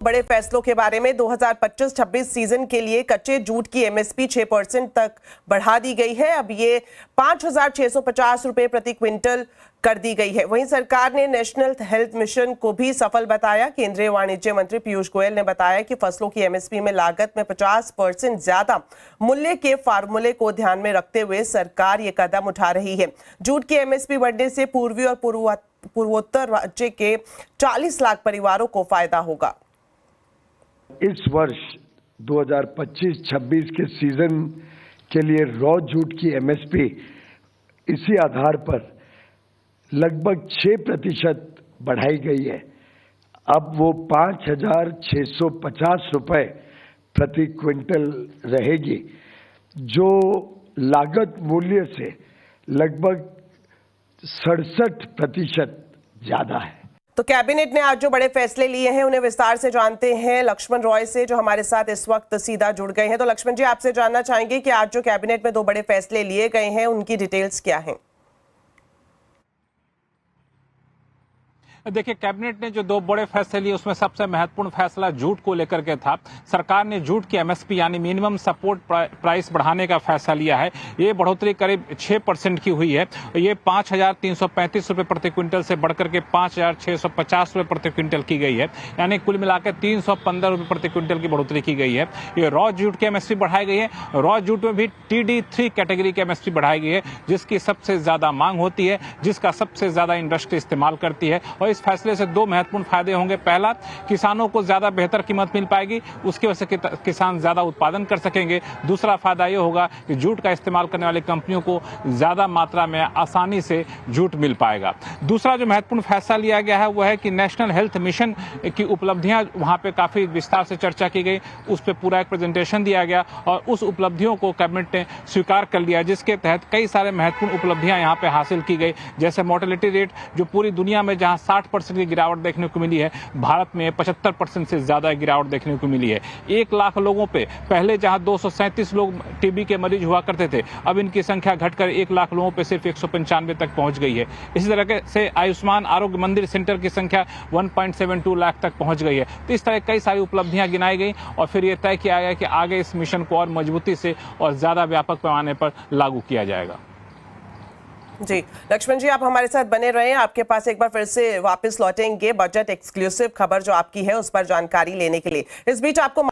बड़े फैसलों के बारे में 2025-26 सीजन के लिए कच्चे जूट की एमएसपी 6% तक बढ़ा दी गई है। अब ये 5,650 रुपए प्रति क्विंटल कर दी गई है। वहीं सरकार ने नेशनल हेल्थ मिशन को भी सफल बताया। केंद्रीय वाणिज्य मंत्री पीयूष गोयल ने बताया कि फसलों की एमएसपी में लागत में 50% ज्यादा मूल्य के फार्मूले को ध्यान में रखते हुए सरकार ये कदम उठा रही है। जूट की एमएसपी बढ़ने से पूर्वी और पूर्वोत्तर राज्य के 40 लाख परिवारों को फायदा होगा। इस वर्ष 2025-26 के सीजन के लिए रॉ जूट की एमएसपी इसी आधार पर लगभग 6% बढ़ाई गई है। अब वो 5,650 रुपए प्रति क्विंटल रहेगी, जो लागत मूल्य से लगभग 67% ज्यादा है। तो कैबिनेट ने आज जो बड़े फैसले लिए हैं उन्हें विस्तार से जानते हैं लक्ष्मण रॉय से, जो हमारे साथ इस वक्त सीधा जुड़ गए हैं। तो लक्ष्मण जी, आपसे जानना चाहेंगे कि आज जो कैबिनेट में दो बड़े फैसले लिए गए हैं उनकी डिटेल्स क्या हैं? देखिए, कैबिनेट ने जो दो बड़े फैसले लिए उसमें सबसे महत्वपूर्ण फैसला जूट को लेकर के था। सरकार ने जूट की एमएसपी यानी मिनिमम सपोर्ट प्राइस बढ़ाने का फैसला लिया है। ये बढ़ोतरी करीब 6% की हुई है। ये 5,335 रुपए प्रति क्विंटल से बढ़कर के 5,650 रुपए प्रति क्विंटल की गई है, यानी कुल मिलाकर 315 रुपए प्रति क्विंटल की बढ़ोतरी की गई है। ये रॉ जूट की एमएसपी बढ़ाई गई है। रॉ जूट में भी TD3 कैटेगरी की एमएसपी बढ़ाई गई है, जिसकी सबसे ज्यादा मांग होती है, जिसका सबसे ज्यादा इंडस्ट्री इस्तेमाल करती है। और इस फैसले से दो महत्वपूर्ण फायदे होंगे। पहला, किसानों को ज्यादा बेहतर कीमत मिल पाएगी, उसकी वजह से किसान ज्यादा उत्पादन कर सकेंगे। दूसरा फायदा यह होगा कि जूट का इस्तेमाल करने वाली कंपनियों को ज्यादा मात्रा में आसानी से जूट मिल पाएगा। दूसरा जो महत्वपूर्ण फैसला लिया गया है वह है कि नेशनल हेल्थ मिशन की उपलब्धियां वहां पे काफी विस्तार से चर्चा की गई, उस पर पूरा एक प्रेजेंटेशन दिया गया और उस उपलब्धियों को कैबिनेट ने स्वीकार कर लिया, जिसके तहत कई सारे महत्वपूर्ण उपलब्धियां यहाँ पे हासिल की गई। जैसे मोर्टेलिटी रेट, जो पूरी दुनिया में जहां 60% की गिरावट देखने को मिली है, भारत में 75% से ज्यादा गिरावट देखने को मिली है। 1 लाख लोगों पे पहले जहां 237 लोग टीबी के मरीज हुआ करते थे, अब इनकी संख्या घटकर 1 लाख लोगों पे सिर्फ 195 तक पहुंच गई है। इसी तरह से आयुष्मान आरोग्य मंदिर सेंटर की संख्या 1.72 लाख तक पहुंच गई है। तो इस तरह कई सारी उपलब्धियां गिनाई गई और फिर यह तय किया गया कि आगे इस मिशन को और मजबूती से और ज्यादा व्यापक पैमाने पर लागू किया जाएगा। जी लक्ष्मण जी, आप हमारे साथ बने रहें। आपके पास एक बार फिर से वापस लौटेंगे बजट एक्सक्लूसिव खबर जो आपकी है उस पर जानकारी लेने के लिए। इस बीच आपको